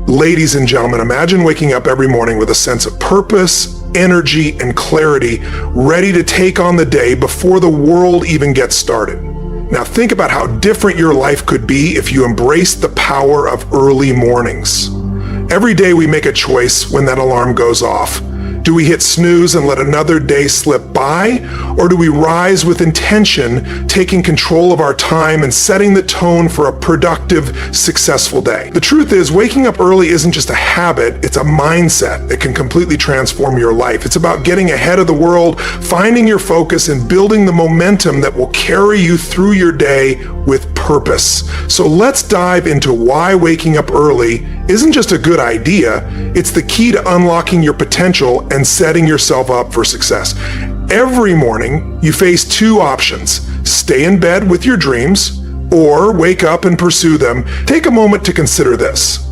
Ladies and gentlemen, imagine waking up every morning with a sense of purpose, energy, and clarity, ready to take on the day before the world even gets started. Now think about how different your life could be if you embraced the power of early mornings. Every day we make a choice when that alarm goes off. Do we hit snooze and let another day slip by? Or do we rise with intention, taking control of our time and setting the tone for a productive, successful day? The truth is, waking up early isn't just a habit, it's a mindset that can completely transform your life. It's about getting ahead of the world, finding your focus, and building the momentum that will carry you through your day with purpose. So let's dive into why waking up early isn't just a good idea, it's the key to unlocking your potential and setting yourself up for success. Every morning, you face two options: stay in bed with your dreams, or wake up and pursue them. Take a moment to consider this.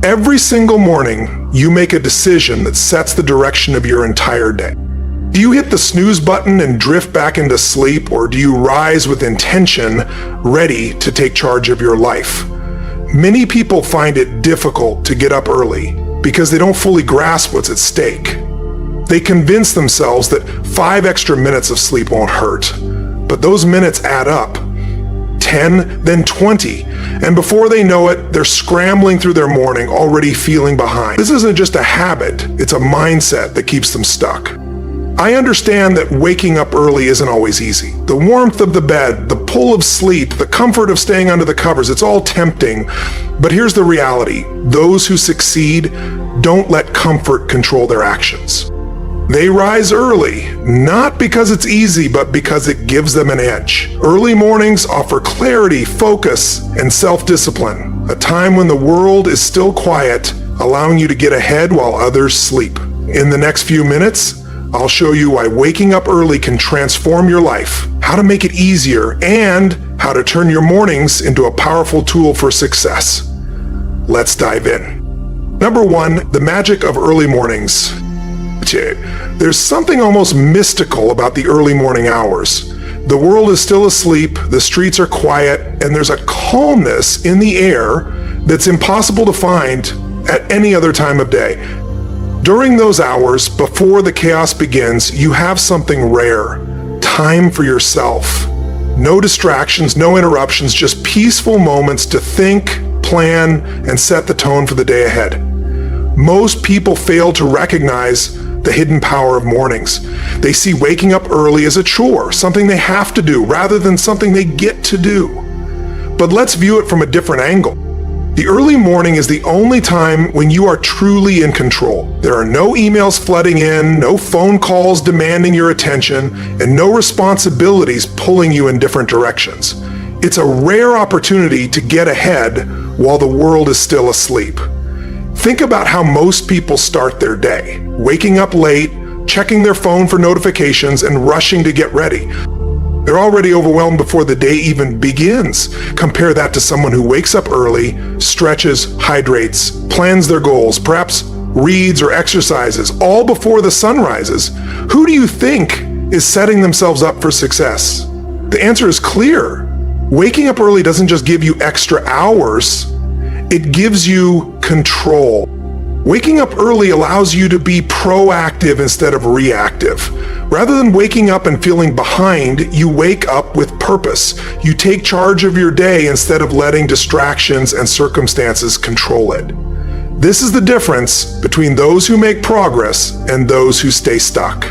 Every single morning, you make a decision that sets the direction of your entire day. Do you hit the snooze button and drift back into sleep, or do you rise with intention, ready to take charge of your life? Many people find it difficult to get up early because they don't fully grasp what's at stake. They convince themselves that 5 extra minutes of sleep won't hurt, but those minutes add up. 10, then 20, and before they know it, they're scrambling through their morning, already feeling behind. This isn't just a habit, it's a mindset that keeps them stuck. I understand that waking up early isn't always easy. The warmth of the bed, the pull of sleep, the comfort of staying under the covers, it's all tempting. But here's the reality. Those who succeed don't let comfort control their actions. They rise early, not because it's easy, but because it gives them an edge. Early mornings offer clarity, focus, and self-discipline, a time when the world is still quiet, allowing you to get ahead while others sleep. In the next few minutes, I'll show you why waking up early can transform your life, how to make it easier, and how to turn your mornings into a powerful tool for success. Let's dive in. Number 1, the magic of early mornings. There's something almost mystical about the early morning hours. The world is still asleep, the streets are quiet, and there's a calmness in the air that's impossible to find at any other time of day. During those hours, before the chaos begins, you have something rare: time for yourself. No distractions, no interruptions, just peaceful moments to think, plan, and set the tone for the day ahead. Most people fail to recognize the hidden power of mornings. They see waking up early as a chore, something they have to do, rather than something they get to do. But let's view it from a different angle. The early morning is the only time when you are truly in control. There are no emails flooding in, no phone calls demanding your attention, and no responsibilities pulling you in different directions. It's a rare opportunity to get ahead while the world is still asleep. Think about how most people start their day, waking up late, checking their phone for notifications, and rushing to get ready. They're already overwhelmed before the day even begins. Compare that to someone who wakes up early, stretches, hydrates, plans their goals, perhaps reads or exercises, all before the sun rises. Who do you think is setting themselves up for success? The answer is clear. Waking up early doesn't just give you extra hours, it gives you control. Waking up early allows you to be proactive instead of reactive. Rather than waking up and feeling behind, you wake up with purpose. You take charge of your day instead of letting distractions and circumstances control it. This is the difference between those who make progress and those who stay stuck.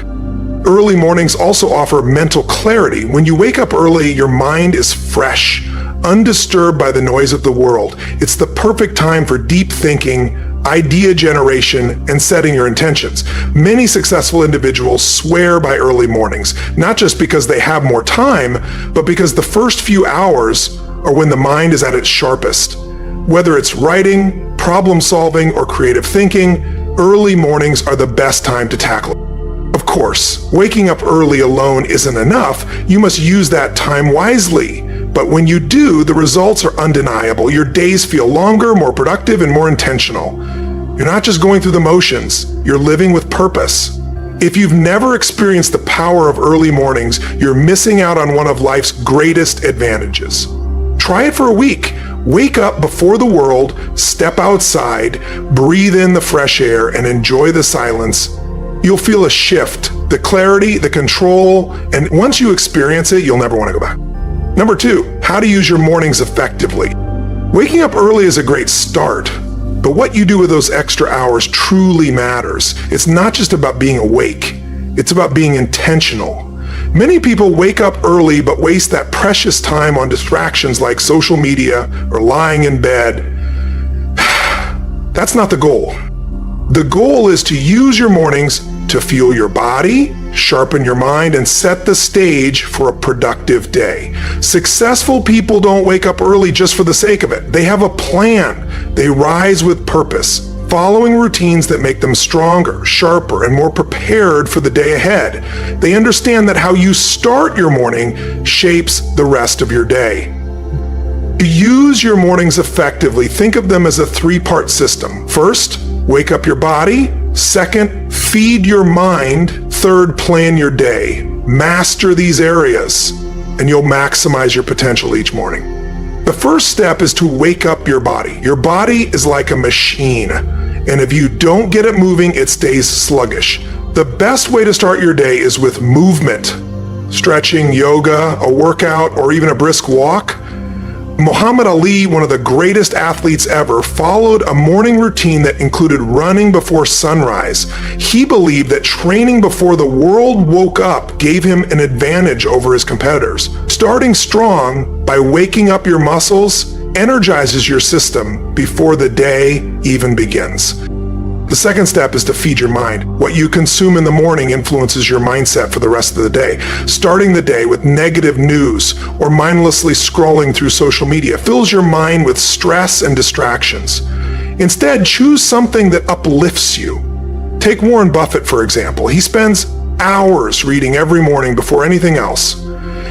Early mornings also offer mental clarity. When you wake up early, your mind is fresh, undisturbed by the noise of the world. It's the perfect time for deep thinking, idea generation, and setting your intentions. Many successful individuals swear by early mornings, not just because they have more time, but because the first few hours are when the mind is at its sharpest. Whether it's writing, problem solving, or creative thinking, early mornings are the best time to tackle it. Of course, waking up early alone isn't enough. You must use that time wisely. But when you do, the results are undeniable. Your days feel longer, more productive, and more intentional. You're not just going through the motions, you're living with purpose. If you've never experienced the power of early mornings, you're missing out on one of life's greatest advantages. Try it for a week. Wake up before the world, step outside, breathe in the fresh air, and enjoy the silence. You'll feel a shift, the clarity, the control, and once you experience it, you'll never want to go back. Number 2, how to use your mornings effectively. Waking up early is a great start, but what you do with those extra hours truly matters. It's not just about being awake, it's about being intentional. Many people wake up early but waste that precious time on distractions like social media or lying in bed. That's not the goal. The goal is to use your mornings to fuel your body, sharpen your mind, and set the stage for a productive day. Successful people don't wake up early just for the sake of it. They have a plan. They rise with purpose, following routines that make them stronger, sharper, and more prepared for the day ahead. They understand that how you start your morning shapes the rest of your day. To use your mornings effectively, think of them as a 3-part system. First, wake up your body. Second, feed your mind. Third, plan your day. Master these areas, and you'll maximize your potential each morning. The first step is to wake up your body. Your body is like a machine, and if you don't get it moving, it stays sluggish. The best way to start your day is with movement. Stretching, yoga, a workout, or even a brisk walk. Muhammad Ali, one of the greatest athletes ever, followed a morning routine that included running before sunrise. He believed that training before the world woke up gave him an advantage over his competitors. Starting strong by waking up your muscles energizes your system before the day even begins. The second step is to feed your mind. What you consume in the morning influences your mindset for the rest of the day. Starting the day with negative news or mindlessly scrolling through social media fills your mind with stress and distractions. Instead, choose something that uplifts you. Take Warren Buffett, for example. He spends hours reading every morning before anything else.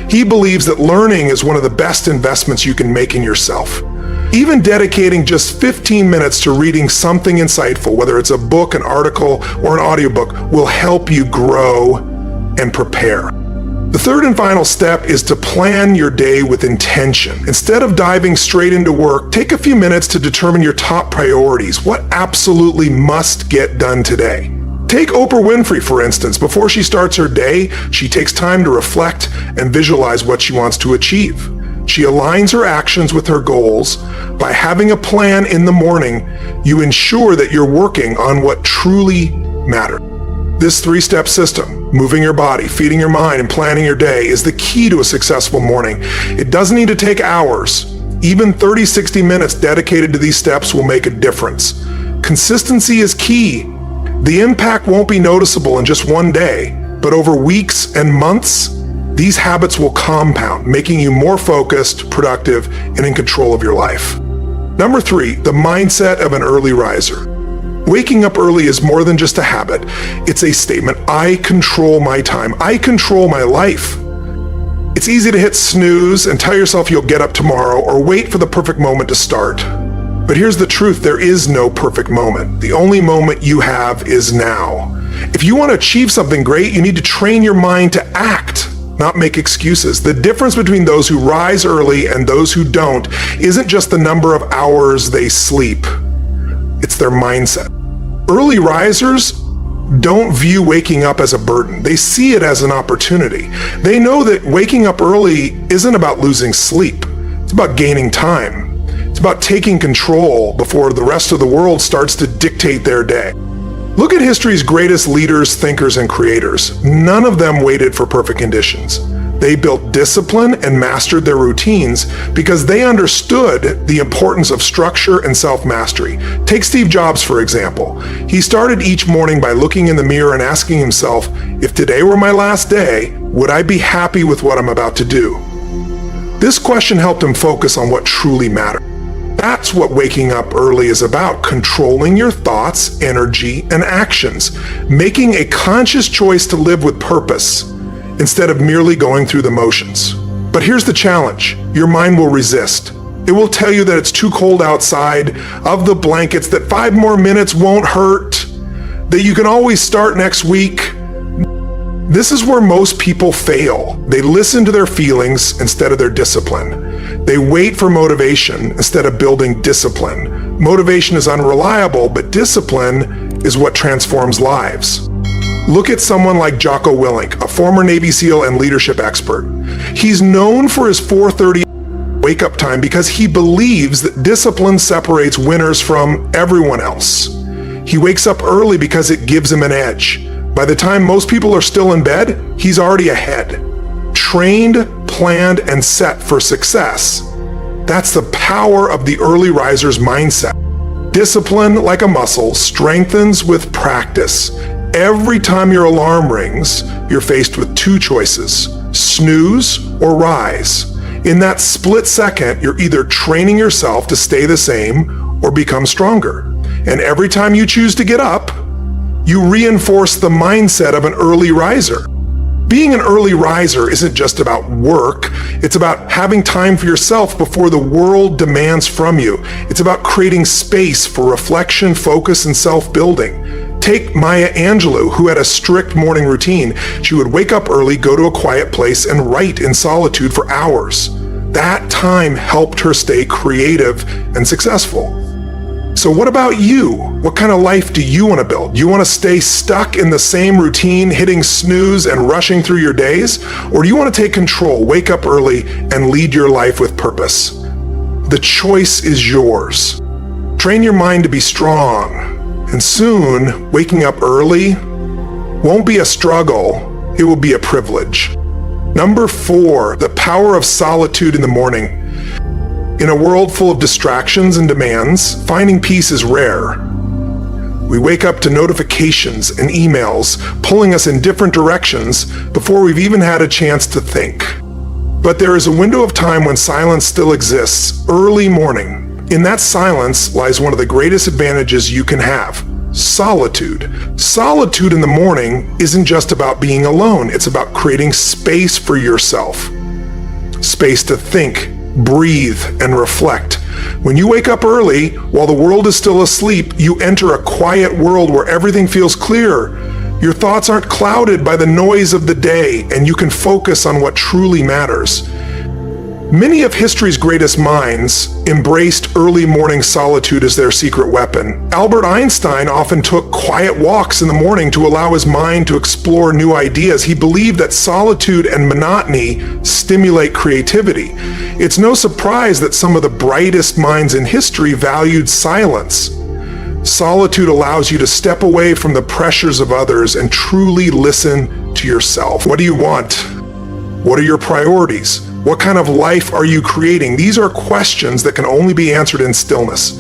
He believes that learning is one of the best investments you can make in yourself. Even dedicating just 15 minutes to reading something insightful, whether it's a book, an article, or an audiobook, will help you grow and prepare. The third and final step is to plan your day with intention. Instead of diving straight into work, take a few minutes to determine your top priorities. What absolutely must get done today? Take Oprah Winfrey, for instance. Before she starts her day, she takes time to reflect and visualize what she wants to achieve. She aligns her actions with her goals. By having a plan in the morning, you ensure that you're working on what truly matters. This 3-step system, moving your body, feeding your mind, and planning your day, is the key to a successful morning. It doesn't need to take hours. Even 30, 60 minutes dedicated to these steps will make a difference. Consistency is key. The impact won't be noticeable in just one day, but over weeks and months, these habits will compound, making you more focused, productive, and in control of your life. Number 3, the mindset of an early riser. Waking up early is more than just a habit. It's a statement. I control my time. I control my life. It's easy to hit snooze and tell yourself you'll get up tomorrow or wait for the perfect moment to start. But here's the truth. There is no perfect moment. The only moment you have is now. If you want to achieve something great, you need to train your mind to act, not make excuses. The difference between those who rise early and those who don't isn't just the number of hours they sleep. It's their mindset. Early risers don't view waking up as a burden. They see it as an opportunity. They know that waking up early isn't about losing sleep. It's about gaining time. It's about taking control before the rest of the world starts to dictate their day. Look at history's greatest leaders, thinkers, and creators. None of them waited for perfect conditions. They built discipline and mastered their routines because they understood the importance of structure and self-mastery. Take Steve Jobs, for example. He started each morning by looking in the mirror and asking himself, if today were my last day, would I be happy with what I'm about to do? This question helped him focus on what truly mattered. That's what waking up early is about, controlling your thoughts, energy, and actions, making a conscious choice to live with purpose instead of merely going through the motions. But here's the challenge. Your mind will resist. It will tell you that it's too cold outside, of the blankets, that 5 more minutes won't hurt, that you can always start next week. This is where most people fail. They listen to their feelings instead of their discipline. They wait for motivation instead of building discipline. Motivation is unreliable, but discipline is what transforms lives. Look at someone like Jocko Willink, a former Navy SEAL and leadership expert. He's known for his 4:30 wake-up time because he believes that discipline separates winners from everyone else. He wakes up early because it gives him an edge. By the time most people are still in bed, he's already ahead. Trained, planned, and set for success. That's the power of the early riser's mindset. Discipline, like a muscle, strengthens with practice. Every time your alarm rings, you're faced with two choices: snooze or rise. In that split second, you're either training yourself to stay the same or become stronger. And every time you choose to get up, you reinforce the mindset of an early riser. Being an early riser isn't just about work. It's about having time for yourself before the world demands from you. It's about creating space for reflection, focus, and self-building. Take Maya Angelou, who had a strict morning routine. She would wake up early, go to a quiet place, and write in solitude for hours. That time helped her stay creative and successful. So what about you? What kind of life do you want to build? Do you want to stay stuck in the same routine, hitting snooze and rushing through your days? Or do you want to take control, wake up early, and lead your life with purpose? The choice is yours. Train your mind to be strong. And soon, waking up early won't be a struggle, it will be a privilege. Number 4, the power of solitude in the morning. In a world full of distractions and demands, finding peace is rare. We wake up to notifications and emails pulling us in different directions before we've even had a chance to think. But there is a window of time when silence still exists, early morning. In that silence lies one of the greatest advantages you can have: solitude. Solitude in the morning isn't just about being alone, it's about creating space for yourself. Space to think, breathe, and reflect. When you wake up early, while the world is still asleep, you enter a quiet world where everything feels clear. Your thoughts aren't clouded by the noise of the day, and you can focus on what truly matters. Many of history's greatest minds embraced early morning solitude as their secret weapon. Albert Einstein often took quiet walks in the morning to allow his mind to explore new ideas. He believed that solitude and monotony stimulate creativity. It's no surprise that some of the brightest minds in history valued silence. Solitude allows you to step away from the pressures of others and truly listen to yourself. What do you want? What are your priorities? What kind of life are you creating? These are questions that can only be answered in stillness.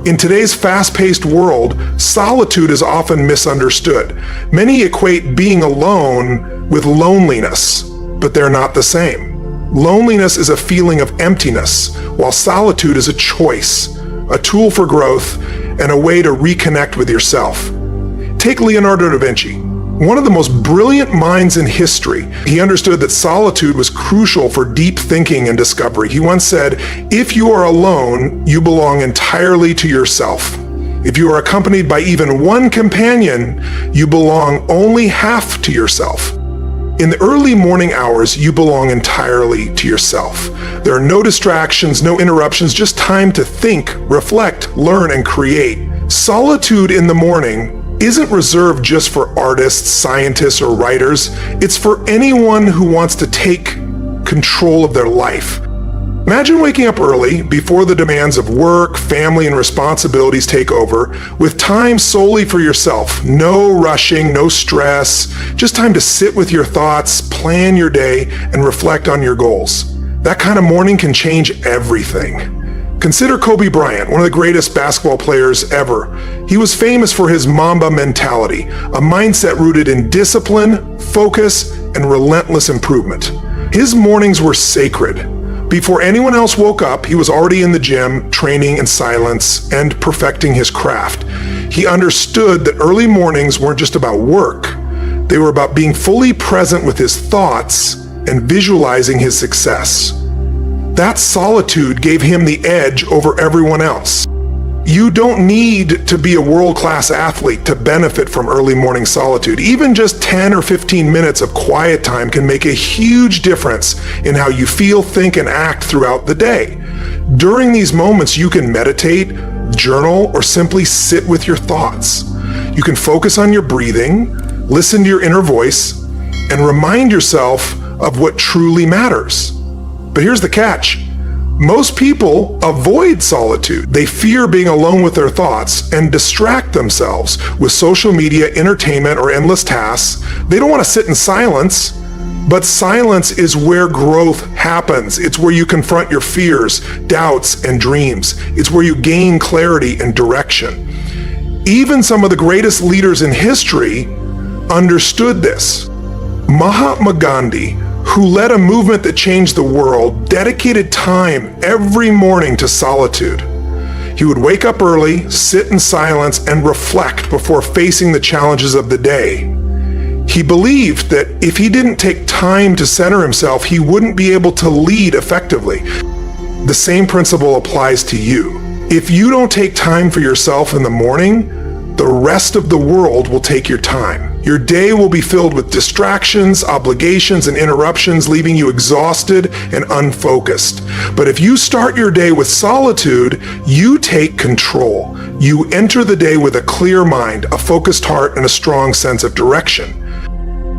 In today's fast-paced world, solitude is often misunderstood. Many equate being alone with loneliness, but they're not the same. Loneliness is a feeling of emptiness, while solitude is a choice, a tool for growth, and a way to reconnect with yourself. Take Leonardo da Vinci. One of the most brilliant minds in history. He understood that solitude was crucial for deep thinking and discovery. He once said, "If you are alone, you belong entirely to yourself. If you are accompanied by even one companion, you belong only half to yourself." In the early morning hours, you belong entirely to yourself. There are no distractions, no interruptions, just time to think, reflect, learn, and create. Solitude in the morning isn't reserved just for artists, scientists, or writers. It's for anyone who wants to take control of their life. Imagine waking up early, before the demands of work, family, and responsibilities take over, with time solely for yourself. No rushing, no stress, just time to sit with your thoughts, plan your day, and reflect on your goals. That kind of morning can change everything. Consider Kobe Bryant, one of the greatest basketball players ever. He was famous for his Mamba mentality, a mindset rooted in discipline, focus, and relentless improvement. His mornings were sacred. Before anyone else woke up, he was already in the gym, training in silence and perfecting his craft. He understood that early mornings weren't just about work. They were about being fully present with his thoughts and visualizing his success. That solitude gave him the edge over everyone else. You don't need to be a world-class athlete to benefit from early morning solitude. Even just 10 or 15 minutes of quiet time can make a huge difference in how you feel, think, and act throughout the day. During these moments, you can meditate, journal, or simply sit with your thoughts. You can focus on your breathing, listen to your inner voice, and remind yourself of what truly matters. But here's the catch. Most people avoid solitude. They fear being alone with their thoughts and distract themselves with social media, entertainment, or endless tasks. They don't want to sit in silence, but silence is where growth happens. It's where you confront your fears, doubts, and dreams. It's where you gain clarity and direction. Even some of the greatest leaders in history understood this. Mahatma Gandhi, who led a movement that changed the world, dedicated time every morning to solitude. He would wake up early, sit in silence, and reflect before facing the challenges of the day. He believed that if he didn't take time to center himself, he wouldn't be able to lead effectively. The same principle applies to you. If you don't take time for yourself in the morning, the rest of the world will take your time. Your day will be filled with distractions, obligations, and interruptions, leaving you exhausted and unfocused. But if you start your day with solitude, you take control. You enter the day with a clear mind, a focused heart, and a strong sense of direction.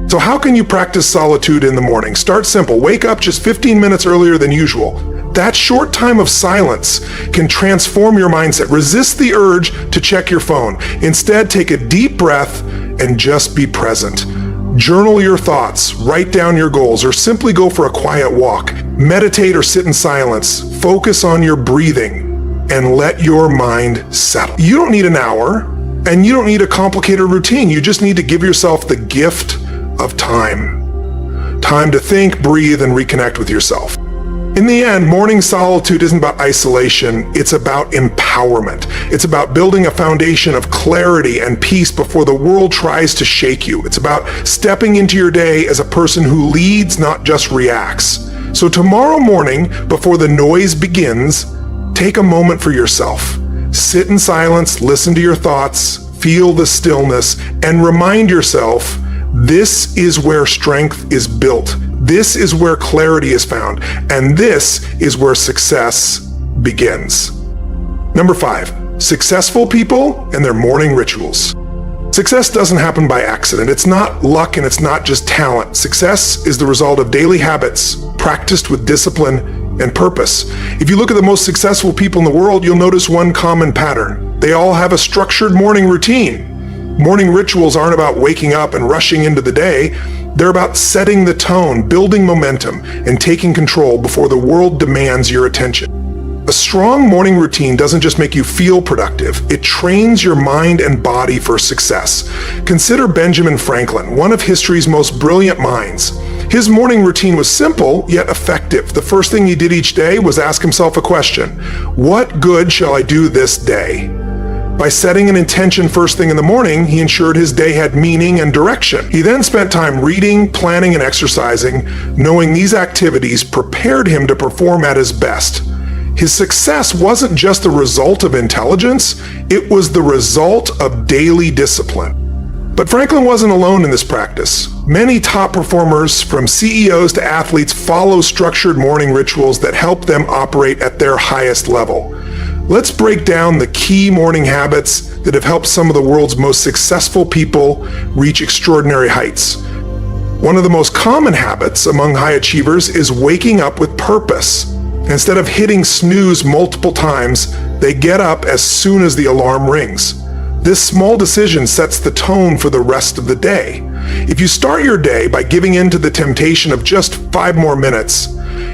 So how can you practice solitude in the morning? Start simple. Wake up just 15 minutes earlier than usual. That short time of silence can transform your mindset. Resist the urge to check your phone. Instead, take a deep breath and just be present. Journal your thoughts, write down your goals, or simply go for a quiet walk. Meditate or sit in silence. Focus on your breathing and let your mind settle. You don't need an hour, and you don't need a complicated routine. You just need to give yourself the gift of time. Time to think, breathe, and reconnect with yourself. In the end, morning solitude isn't about isolation, it's about empowerment. It's about building a foundation of clarity and peace before the world tries to shake you. It's about stepping into your day as a person who leads, not just reacts. So tomorrow morning, before the noise begins, take a moment for yourself. Sit in silence, listen to your thoughts, feel the stillness, and remind yourself, this is where strength is built. This is where clarity is found, and this is where success begins. Number 5, successful people and their morning rituals. Success doesn't happen by accident. It's not luck and it's not just talent. Success is the result of daily habits practiced with discipline and purpose. If you look at the most successful people in the world, you'll notice one common pattern. They all have a structured morning routine. Morning rituals aren't about waking up and rushing into the day. They're about setting the tone, building momentum, and taking control before the world demands your attention. A strong morning routine doesn't just make you feel productive, it trains your mind and body for success. Consider Benjamin Franklin, one of history's most brilliant minds. His morning routine was simple, yet effective. The first thing he did each day was ask himself a question: what good shall I do this day? By setting an intention first thing in the morning, he ensured his day had meaning and direction. He then spent time reading, planning, and exercising, knowing these activities prepared him to perform at his best. His success wasn't just the result of intelligence, it was the result of daily discipline. But Franklin wasn't alone in this practice. Many top performers, from CEOs to athletes, follow structured morning rituals that help them operate at their highest level. Let's break down the key morning habits that have helped some of the world's most successful people reach extraordinary heights. One of the most common habits among high achievers is waking up with purpose. Instead of hitting snooze multiple times, they get up as soon as the alarm rings. This small decision sets the tone for the rest of the day. If you start your day by giving in to the temptation of just 5 more minutes,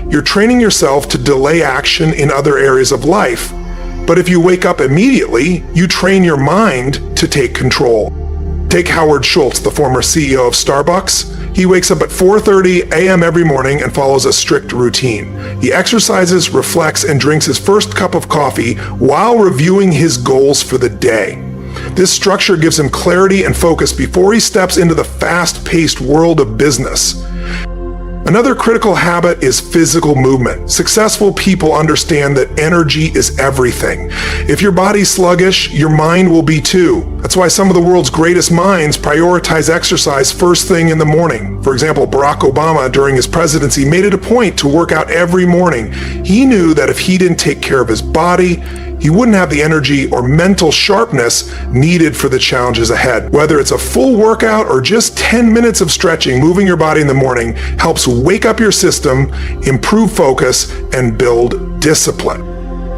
you're training yourself to delay action in other areas of life. But if you wake up immediately, you train your mind to take control. Take Howard Schultz, the former CEO of Starbucks. He wakes up at 4:30 a.m. every morning and follows a strict routine. He exercises, reflects, and drinks his first cup of coffee while reviewing his goals for the day. This structure gives him clarity and focus before he steps into the fast-paced world of business. Another critical habit is physical movement. Successful people understand that energy is everything. If your body's sluggish, your mind will be too. That's why some of the world's greatest minds prioritize exercise first thing in the morning. For example, Barack Obama, during his presidency, made it a point to work out every morning. He knew that if he didn't take care of his body, he wouldn't have the energy or mental sharpness needed for the challenges ahead. Whether it's a full workout or just 10 minutes of stretching, moving your body in the morning helps wake up your system, improve focus, and build discipline.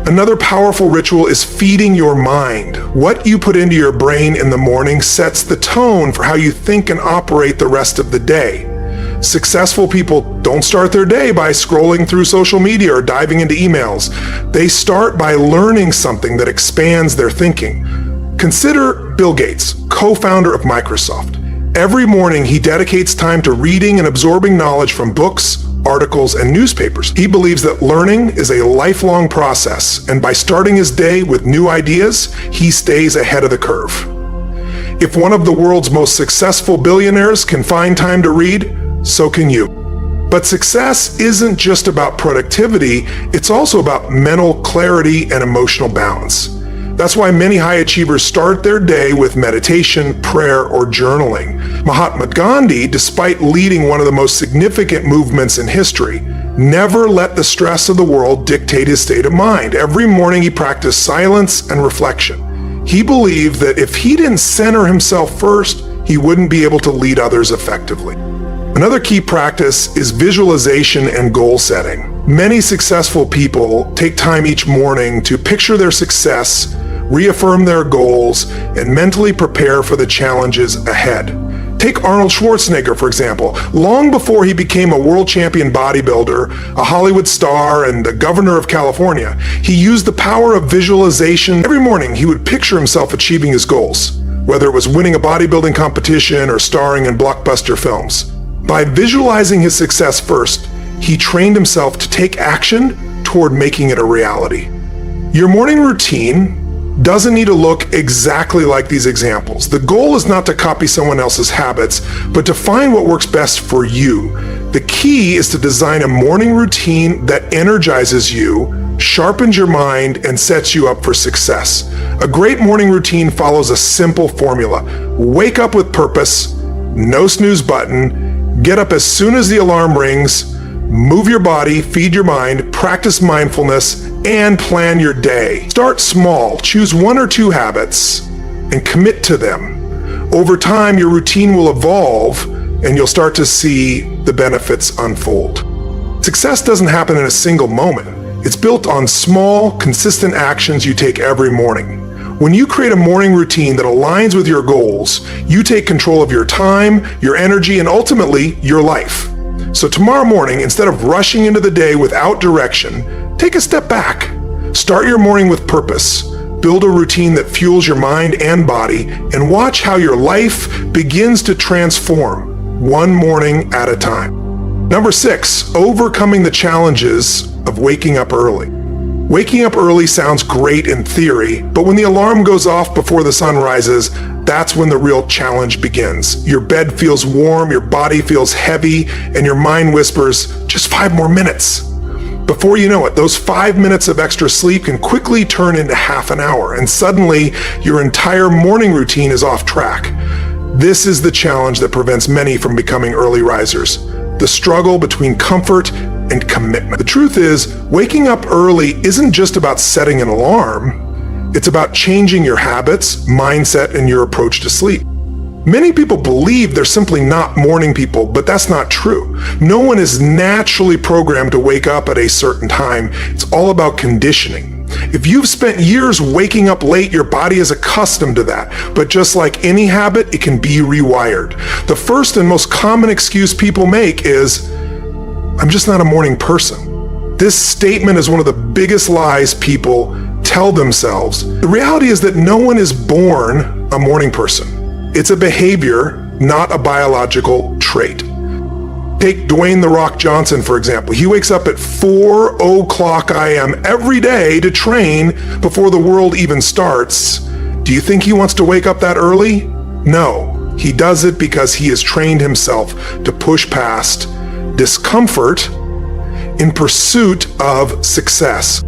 Another powerful ritual is feeding your mind. What you put into your brain in the morning sets the tone for how you think and operate the rest of the day. Successful people don't start their day by scrolling through social media or diving into emails. They start by learning something that expands their thinking. Consider Bill Gates, co-founder of Microsoft. Every morning, he dedicates time to reading and absorbing knowledge from books, articles, and newspapers. He believes that learning is a lifelong process, and by starting his day with new ideas, he stays ahead of the curve. If one of the world's most successful billionaires can find time to read, so can you. But success isn't just about productivity, it's also about mental clarity and emotional balance. That's why many high achievers start their day with meditation, prayer, or journaling. Mahatma Gandhi, despite leading one of the most significant movements in history, never let the stress of the world dictate his state of mind. Every morning he practiced silence and reflection. He believed that if he didn't center himself first, he wouldn't be able to lead others effectively. Another key practice is visualization and goal setting. Many successful people take time each morning to picture their success, reaffirm their goals, and mentally prepare for the challenges ahead. Take Arnold Schwarzenegger, for example. Long before he became a world champion bodybuilder, a Hollywood star, and the governor of California, he used the power of visualization. Every morning, he would picture himself achieving his goals, whether it was winning a bodybuilding competition or starring in blockbuster films. By visualizing his success first, he trained himself to take action toward making it a reality. Your morning routine doesn't need to look exactly like these examples. The goal is not to copy someone else's habits, but to find what works best for you. The key is to design a morning routine that energizes you, sharpens your mind, and sets you up for success. A great morning routine follows a simple formula. Wake up with purpose, no snooze button, get up as soon as the alarm rings, move your body, feed your mind, practice mindfulness, and plan your day. Start small, choose one or two habits, and commit to them. Over time, your routine will evolve, and you'll start to see the benefits unfold. Success doesn't happen in a single moment. It's built on small, consistent actions you take every morning. When you create a morning routine that aligns with your goals, you take control of your time, your energy, and ultimately, your life. So tomorrow morning, instead of rushing into the day without direction, take a step back. Start your morning with purpose. Build a routine that fuels your mind and body, and watch how your life begins to transform, one morning at a time. Number 6, overcoming the challenges of waking up early. Waking up early sounds great in theory, but when the alarm goes off before the sun rises, that's when the real challenge begins. Your bed feels warm, your body feels heavy, and your mind whispers, just 5 more minutes. Before you know it, those 5 minutes of extra sleep can quickly turn into half an hour, and suddenly your entire morning routine is off track. This is the challenge that prevents many from becoming early risers. The struggle between comfort and commitment. The truth is, waking up early isn't just about setting an alarm. It's about changing your habits, mindset, and your approach to sleep. Many people believe they're simply not morning people, but that's not true. No one is naturally programmed to wake up at a certain time. It's all about conditioning. If you've spent years waking up late, your body is accustomed to that. But just like any habit, it can be rewired. The first and most common excuse people make is, I'm just not a morning person. This statement is one of the biggest lies people tell themselves. The reality is that no one is born a morning person. It's a behavior, not a biological trait. Take Dwayne "The Rock" Johnson, for example. He wakes up at 4:00 a.m. every day to train before the world even starts. Do you think he wants to wake up that early? No. He does it because he has trained himself to push past discomfort in pursuit of success.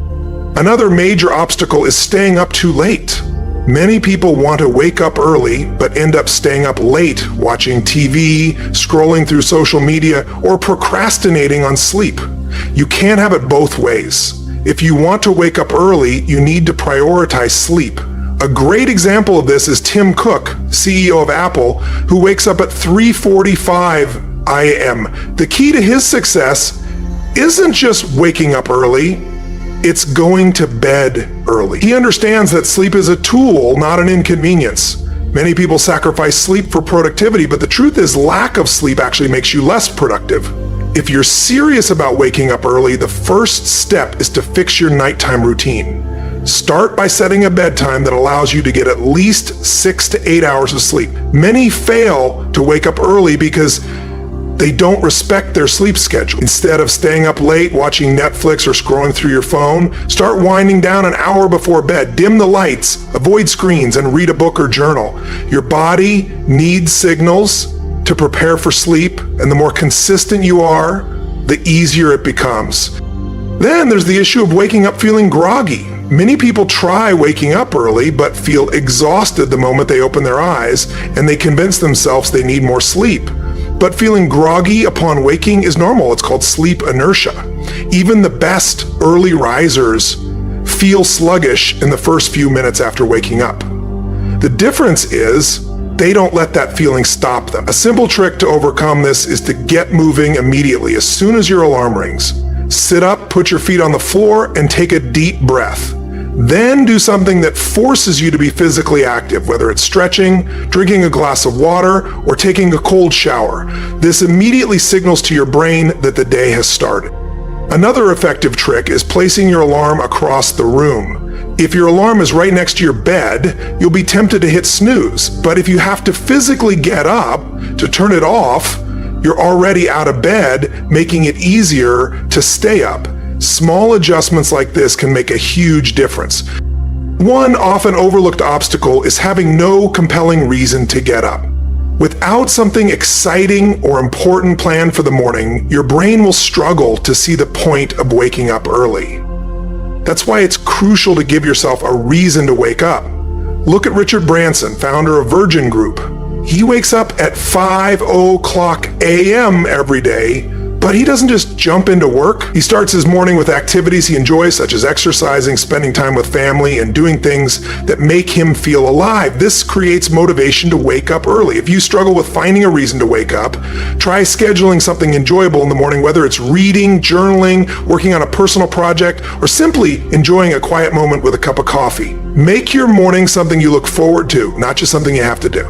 Another major obstacle is staying up too late. Many people want to wake up early, but end up staying up late watching TV, scrolling through social media, or procrastinating on sleep. You can't have it both ways. If you want to wake up early, you need to prioritize sleep. A great example of this is Tim Cook, CEO of Apple, who wakes up at 3:45 a.m. The key to his success isn't just waking up early, it's going to bed early. He understands that sleep is a tool, not an inconvenience. Many people sacrifice sleep for productivity, but the truth is lack of sleep actually makes you less productive. If you're serious about waking up early, the first step is to fix your nighttime routine. Start by setting a bedtime that allows you to get at least 6 to 8 hours of sleep. Many fail to wake up early because they don't respect their sleep schedule. Instead of staying up late watching Netflix or scrolling through your phone, start winding down an hour before bed. Dim the lights, avoid screens, and read a book or journal. Your body needs signals to prepare for sleep, and the more consistent you are, the easier it becomes. Then there's the issue of waking up feeling groggy. Many people try waking up early but feel exhausted the moment they open their eyes, and they convince themselves they need more sleep. But feeling groggy upon waking is normal. It's called sleep inertia. Even the best early risers feel sluggish in the first few minutes after waking up. The difference is they don't let that feeling stop them. A simple trick to overcome this is to get moving immediately as soon as your alarm rings. Sit up, put your feet on the floor, and take a deep breath. Then do something that forces you to be physically active, whether it's stretching, drinking a glass of water, or taking a cold shower. This immediately signals to your brain that the day has started. Another effective trick is placing your alarm across the room. If your alarm is right next to your bed, you'll be tempted to hit snooze. But if you have to physically get up to turn it off, you're already out of bed, making it easier to stay up. Small adjustments like this can make a huge difference. One often overlooked obstacle is having no compelling reason to get up. Without something exciting or important planned for the morning, your brain will struggle to see the point of waking up early. That's why it's crucial to give yourself a reason to wake up. Look at Richard Branson, founder of Virgin Group. He wakes up at 5:00 a.m. every day, but he doesn't just jump into work. He starts his morning with activities he enjoys, such as exercising, spending time with family, and doing things that make him feel alive. This creates motivation to wake up early. If you struggle with finding a reason to wake up, try scheduling something enjoyable in the morning, whether it's reading, journaling, working on a personal project, or simply enjoying a quiet moment with a cup of coffee. Make your morning something you look forward to, not just something you have to do.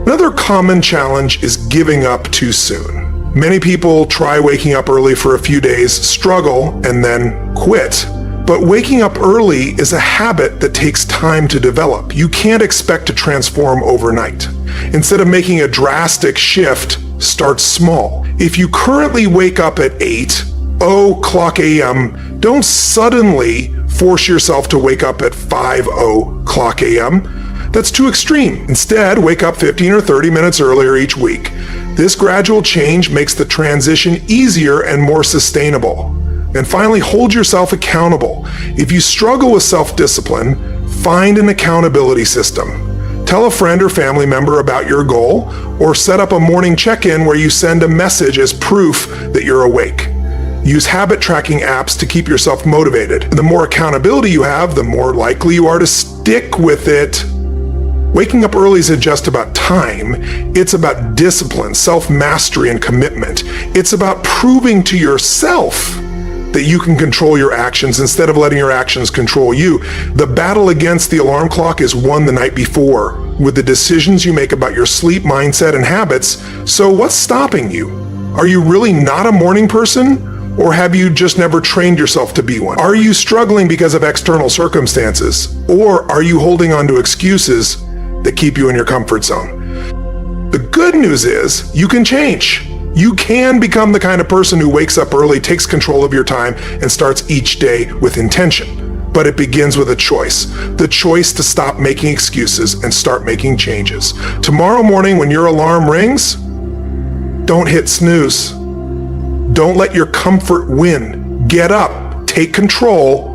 Another common challenge is giving up too soon. Many people try waking up early for a few days, struggle, and then quit. But waking up early is a habit that takes time to develop. You can't expect to transform overnight. Instead of making a drastic shift, start small. If you currently wake up at 8:00 a.m., don't suddenly force yourself to wake up at 5:00 a.m. That's too extreme. Instead, wake up 15 or 30 minutes earlier each week. This gradual change makes the transition easier and more sustainable. And finally, hold yourself accountable. If you struggle with self-discipline, find an accountability system. Tell a friend or family member about your goal, or set up a morning check-in where you send a message as proof that you're awake. Use habit tracking apps to keep yourself motivated. The more accountability you have, the more likely you are to stick with it. Waking up early isn't just about time, it's about discipline, self-mastery, and commitment. It's about proving to yourself that you can control your actions instead of letting your actions control you. The battle against the alarm clock is won the night before, with the decisions you make about your sleep, mindset, and habits. So what's stopping you? Are you really not a morning person? Or have you just never trained yourself to be one? Are you struggling because of external circumstances? Or are you holding on to excuses that keep you in your comfort zone? The good news is you can change. You can become the kind of person who wakes up early, takes control of your time, and starts each day with intention. But it begins with a choice. The choice to stop making excuses and start making changes. Tomorrow morning when your alarm rings, don't hit snooze. Don't let your comfort win. Get up, take control,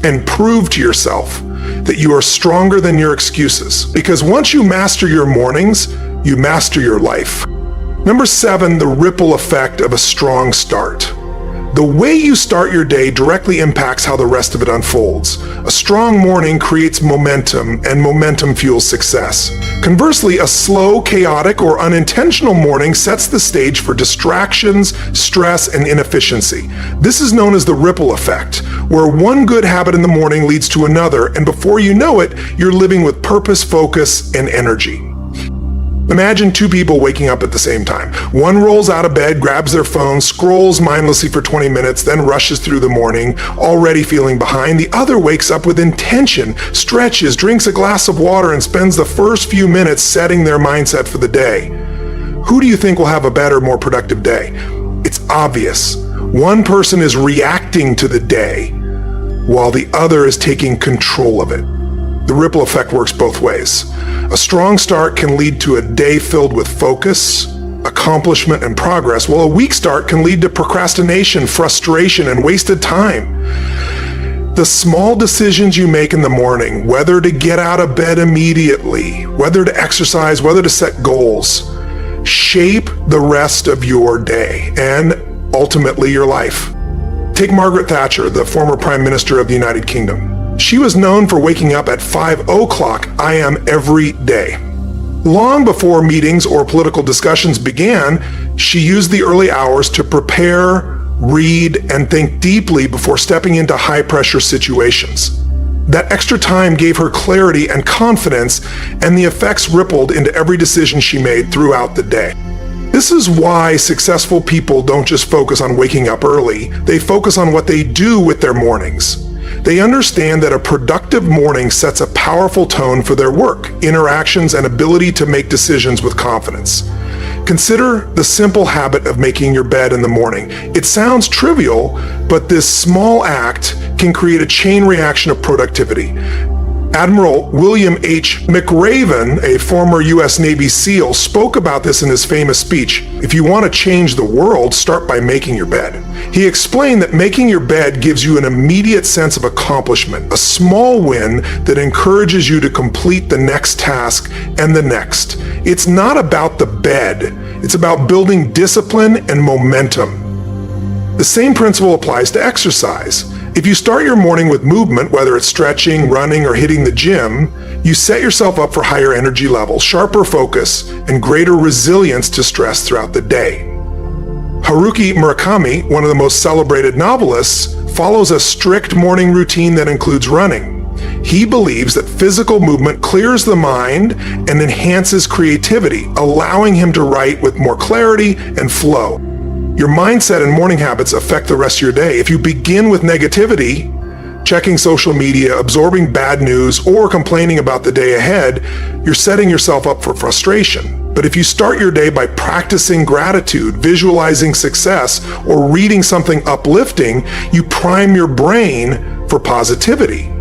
and prove to yourself that you are stronger than your excuses. Because once you master your mornings, you master your life. Number 7, the ripple effect of a strong start. The way you start your day directly impacts how the rest of it unfolds. A strong morning creates momentum, and momentum fuels success. Conversely, a slow, chaotic, or unintentional morning sets the stage for distractions, stress, and inefficiency. This is known as the ripple effect, where one good habit in the morning leads to another, and before you know it, you're living with purpose, focus, and energy. Imagine 2 people waking up at the same time. One rolls out of bed, grabs their phone, scrolls mindlessly for 20 minutes, then rushes through the morning, already feeling behind. The other wakes up with intention, stretches, drinks a glass of water, and spends the first few minutes setting their mindset for the day. Who do you think will have a better, more productive day? It's obvious. One person is reacting to the day, while the other is taking control of it. The ripple effect works both ways. A strong start can lead to a day filled with focus, accomplishment, and progress, while a weak start can lead to procrastination, frustration, and wasted time. The small decisions you make in the morning, whether to get out of bed immediately, whether to exercise, whether to set goals, shape the rest of your day and ultimately your life. Take Margaret Thatcher, the former Prime Minister of the United Kingdom. She was known for waking up at 5:00 a.m. every day. Long before meetings or political discussions began, she used the early hours to prepare, read, and think deeply before stepping into high-pressure situations. That extra time gave her clarity and confidence, and the effects rippled into every decision she made throughout the day. This is why successful people don't just focus on waking up early, they focus on what they do with their mornings. They understand that a productive morning sets a powerful tone for their work, interactions, and ability to make decisions with confidence. Consider the simple habit of making your bed in the morning. It sounds trivial, but this small act can create a chain reaction of productivity. Admiral William H. McRaven, a former U.S. Navy SEAL, spoke about this in his famous speech, "If you want to change the world, start by making your bed." He explained that making your bed gives you an immediate sense of accomplishment, a small win that encourages you to complete the next task and the next. It's not about the bed, it's about building discipline and momentum. The same principle applies to exercise. If you start your morning with movement, whether it's stretching, running, or hitting the gym, you set yourself up for higher energy levels, sharper focus, and greater resilience to stress throughout the day. Haruki Murakami, one of the most celebrated novelists, follows a strict morning routine that includes running. He believes that physical movement clears the mind and enhances creativity, allowing him to write with more clarity and flow. Your mindset and morning habits affect the rest of your day. If you begin with negativity, checking social media, absorbing bad news, or complaining about the day ahead, you're setting yourself up for frustration. But if you start your day by practicing gratitude, visualizing success, or reading something uplifting, you prime your brain for positivity.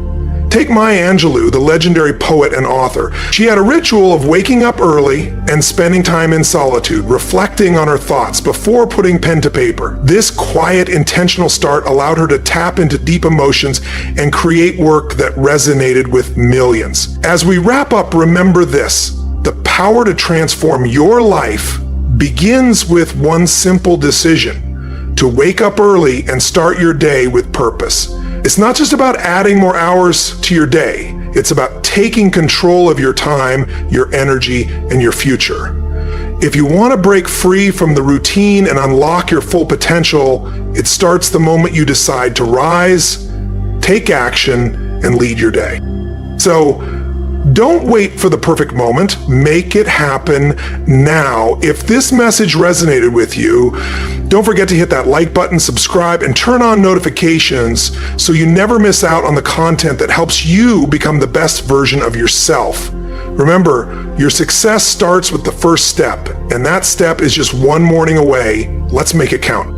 Take Maya Angelou, the legendary poet and author. She had a ritual of waking up early and spending time in solitude, reflecting on her thoughts before putting pen to paper. This quiet, intentional start allowed her to tap into deep emotions and create work that resonated with millions. As we wrap up, remember this: the power to transform your life begins with one simple decision: to wake up early and start your day with purpose. It's not just about adding more hours to your day. It's about taking control of your time, your energy, and your future. If you want to break free from the routine and unlock your full potential, it starts the moment you decide to rise, take action, and lead your day. So, don't wait for the perfect moment. Make it happen now. If this message resonated with you, don't forget to hit that like button, subscribe, and turn on notifications so you never miss out on the content that helps you become the best version of yourself. Remember, your success starts with the first step, and that step is just one morning away. Let's make it count.